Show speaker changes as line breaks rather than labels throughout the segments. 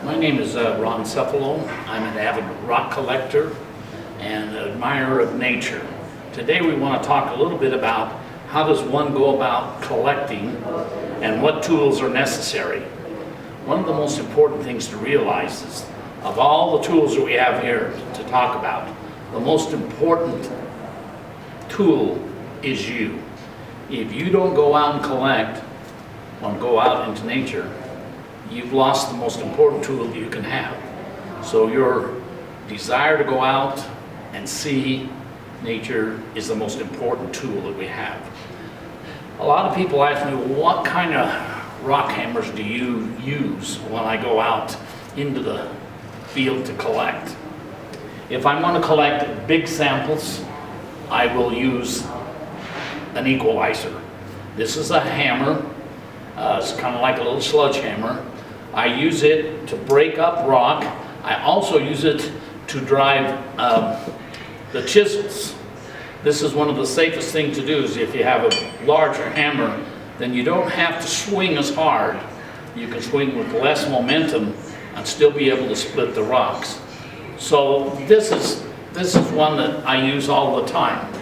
My name is Ron Cefalo. I'm an avid rock collector and admirer of nature. Today we want to talk a little bit about how does one go about collecting and what tools are necessary. One of the most important things to realize is of all the tools that we have here to talk about, the most important tool is you. If you don't go out and collect or go out into nature, you've lost the most important tool that you can have. So your desire to go out and see nature is the most important tool that we have. A lot of people ask me, what kind of rock hammers do you use when I go out into the field to collect? If I want to collect big samples, I will use an equalizer. This is a hammer. It's kind of like a little sledgehammer. I use it to break up rock. I also use it to drive the chisels. This is one of the safest things to do. Is if you have a larger hammer, then you don't have to swing as hard. You can swing with less momentum and still be able to split the rocks. So this is one that I use all the time.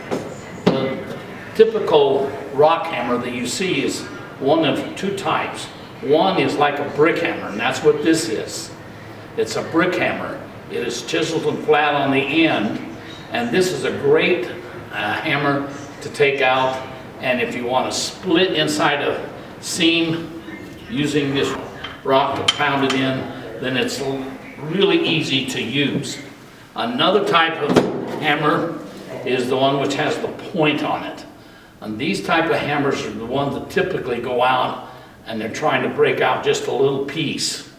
The typical rock hammer that you see is one of two types. One is like a brick hammer, and that's what this is. It's a brick hammer. It is chiseled and flat on the end, and this is a great hammer to take out. And if you want to split inside a seam using this rock to pound it in, then it's really easy to use. Another type of hammer is the one which has the point on it. And these type of hammers are the ones that typically go out and they're trying to break out just a little piece.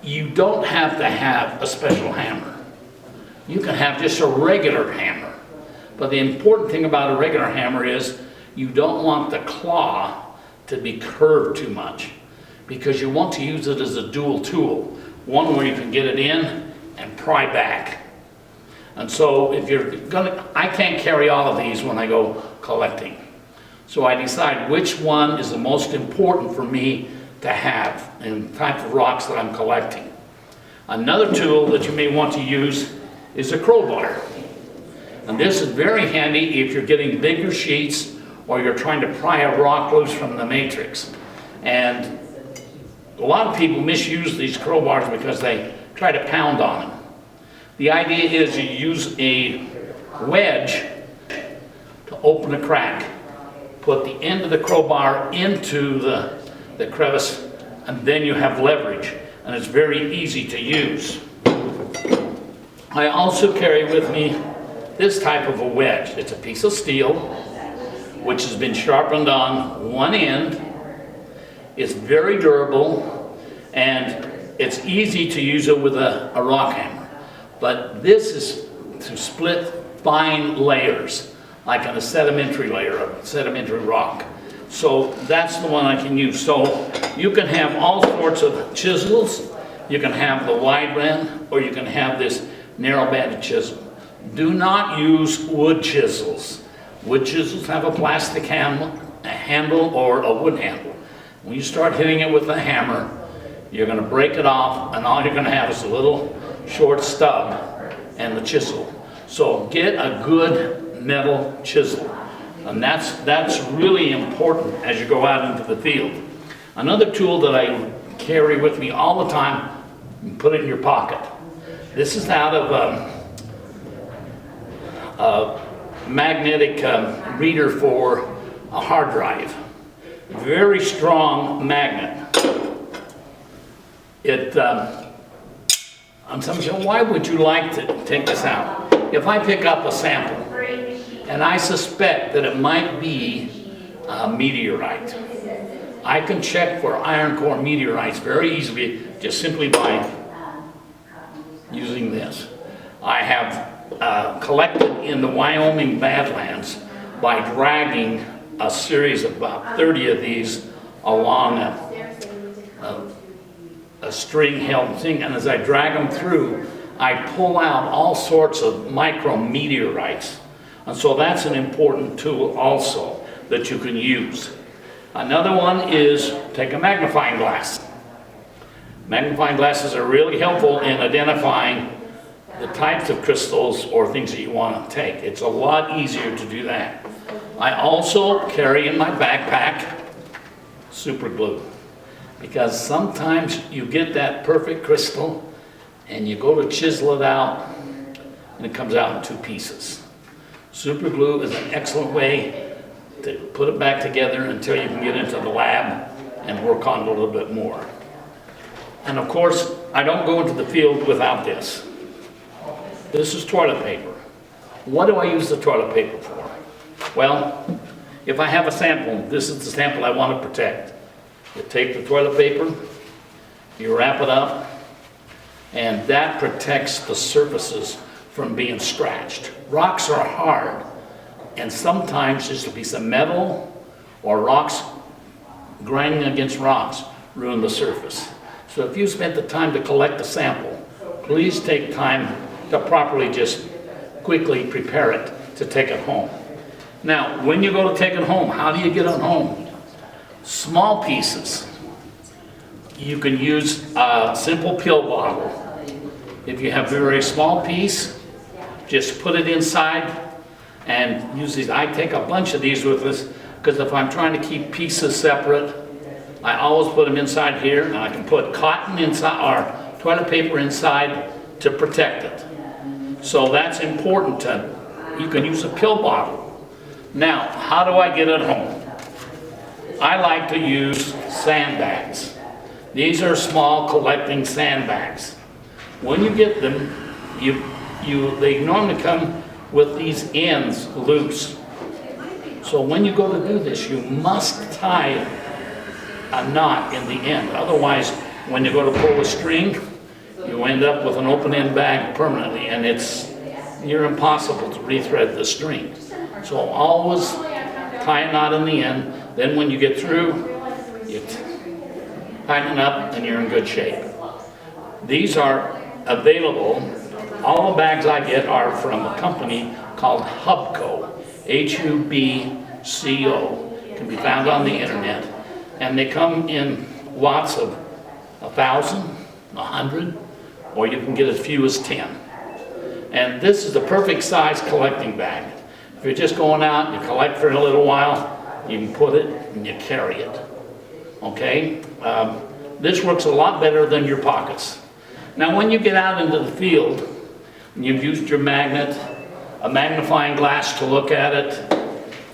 You don't have to have a special hammer. You can have just a regular hammer. But the important thing about a regular hammer is you don't want the claw to be curved too much, because you want to use it as a dual tool. One where you can get it in and pry back. And so if you're gonna, I can't carry all of these when I go collecting. So I decide which one is the most important for me to have in the type of rocks that I'm collecting. Another tool that you may want to use is a crowbar. And this is very handy if you're getting bigger sheets or you're trying to pry a rock loose from the matrix. And a lot of people misuse these crowbars because they try to pound on them. The idea is you use a wedge to open a crack. Put the end of the crowbar into the crevice, and then you have leverage, and it's very easy to use. I also carry with me this type of a wedge. It's a piece of steel which has been sharpened on one end. It's very durable, and it's easy to use it with a rock hammer. But this is to split fine layers, like on a sedimentary layer, a sedimentary rock. So that's the one I can use. So you can have all sorts of chisels. You can have the wide band, or you can have this narrow banded chisel. Do not use wood chisels. Wood chisels have a plastic handle or a wood handle. When you start hitting it with a hammer, you're going to break it off, and all you're going to have is a little short stub and the chisel. So get a good metal chisel, and that's really important as you go out into the field. Another tool that I carry with me all the time, you put it in your pocket. This is out of a magnetic reader for a hard drive. Very strong magnet. Somebody said, why would you like to take this out? If I pick up a sample and I suspect that it might be a meteorite, I can check for iron core meteorites very easily just simply by using this. I have collected in the Wyoming Badlands by dragging a series of about 30 of these along a string held thing, and as I drag them through, I pull out all sorts of micrometeorites. And so that's an important tool also that you can use. Another one is take a magnifying glass. Magnifying glasses are really helpful in identifying the types of crystals or things that you want to take. It's a lot easier to do that. I also carry in my backpack super glue, because sometimes you get that perfect crystal and you go to chisel it out and it comes out in two pieces. Super glue is an excellent way to put it back together until you can get into the lab and work on it a little bit more. And of course, I don't go into the field without this. This is toilet paper. What do I use the toilet paper for? Well, if I have a sample, this is the sample I want to protect. You take the toilet paper, you wrap it up, and that protects the surfaces from being scratched. Rocks are hard, and sometimes just a piece of metal or rocks grinding against rocks ruin the surface. So if you spent the time to collect the sample, please take time to properly just quickly prepare it to take it home. Now, when you go to take it home, how do you get it home? Small pieces. You can use a simple pill bottle. If you have a very small piece, just put it inside and use these. I take a bunch of these with us because if I'm trying to keep pieces separate, I always put them inside here, and I can put cotton inside or toilet paper inside to protect it. So that's important. You can use a pill bottle. Now, how do I get it home? I like to use sandbags. These are small collecting sandbags. When you get them, they normally come with these ends loose. So when you go to do this, you must tie a knot in the end. Otherwise, when you go to pull the string, you end up with an open-end bag permanently, and it's near impossible to rethread the string. So always tie a knot in the end. Then when you get through, you tighten it up and you're in good shape. These are available. All the bags I get are from a company called Hubco, Hubco. It can be found on the internet. And they come in lots of 1,000, 100, or you can get as few as 10. And this is the perfect size collecting bag. If you're just going out, you collect for a little while, you can put it and you carry it. Okay? This works a lot better than your pockets. Now when you get out into the field, and you've used your magnet, a magnifying glass to look at it,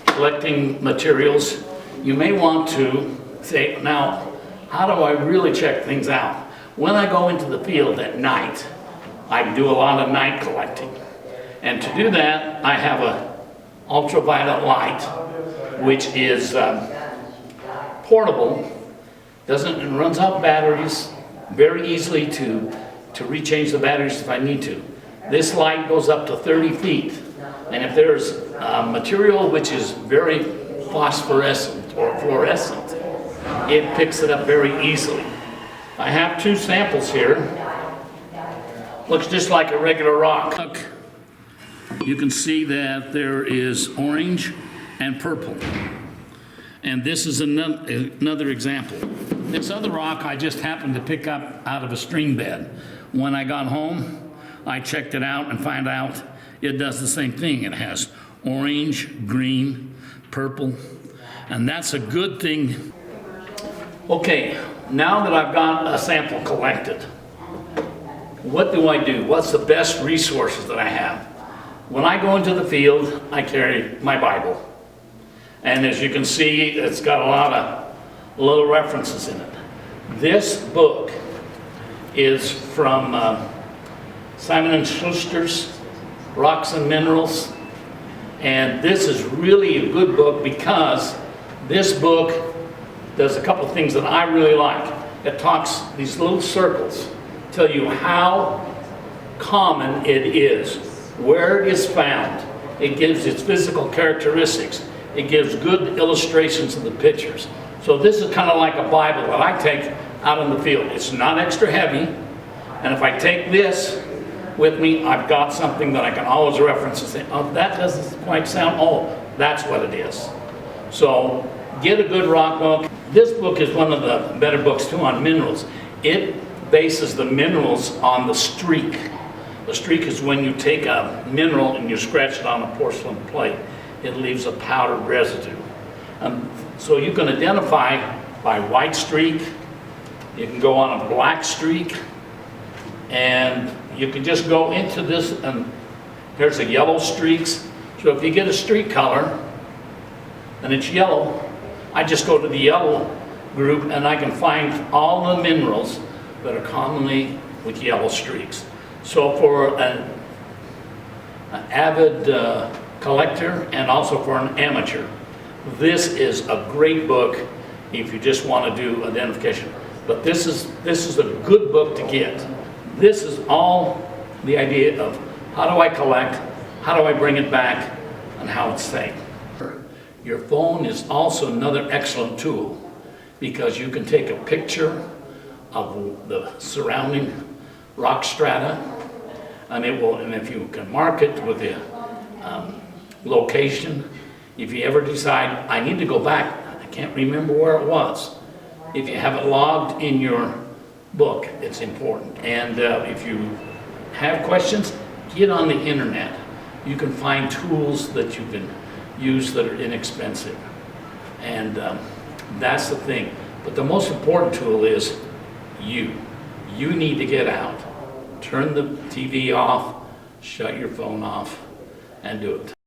collecting materials, you may want to say, now, how do I really check things out? When I go into the field at night, I do a lot of night collecting. And to do that, I have a ultraviolet light, which is portable, it runs out batteries, very easily to rechange the batteries if I need to. This light goes up to 30 feet, and if there's material which is very phosphorescent or fluorescent, it picks it up very easily. I have two samples here. Looks just like a regular rock. You can see that there is orange and purple. And this is another example. This other rock I just happened to pick up out of a stream bed. When I got home, I checked it out and found out it does the same thing. It has orange, green, purple, and that's a good thing. Okay, now that I've got a sample collected, what do I do? What's the best resources that I have? When I go into the field, I carry my Bible. And as you can see, it's got a lot of little references in it. This book is from Simon & Schuster's Rocks and Minerals. And this is really a good book because this book does a couple of things that I really like. It talks, these little circles tell you how common it is, where it is found. It gives its physical characteristics. It gives good illustrations of the pictures. So this is kind of like a Bible that I take out in the field. It's not extra heavy, and if I take this with me, I've got something that I can always reference and say, oh, that doesn't quite sound, oh, that's what it is. So get a good rock book. This book is one of the better books too on minerals. It bases the minerals on the streak. The streak is when you take a mineral and you scratch it on a porcelain plate. It leaves a powdered residue. So you can identify by white streak, you can go on a black streak, and you can just go into this, and here's the yellow streaks. So if you get a streak color and it's yellow, I just go to the yellow group and I can find all the minerals that are commonly with yellow streaks. So for an avid collector and also for an amateur, this is a great book if you just want to do identification. But this is a good book to get. This is all the idea of how do I collect, how do I bring it back, and how it's safe. Your phone is also another excellent tool because you can take a picture of the surrounding rock strata, and if you can mark it with the location, if you ever decide, I need to go back, I can't remember where it was. If you have it logged in your book, it's important. And if you have questions, get on the internet. You can find tools that you can use that are inexpensive. And that's the thing. But the most important tool is you. You need to get out. Turn the TV off, shut your phone off, and do it.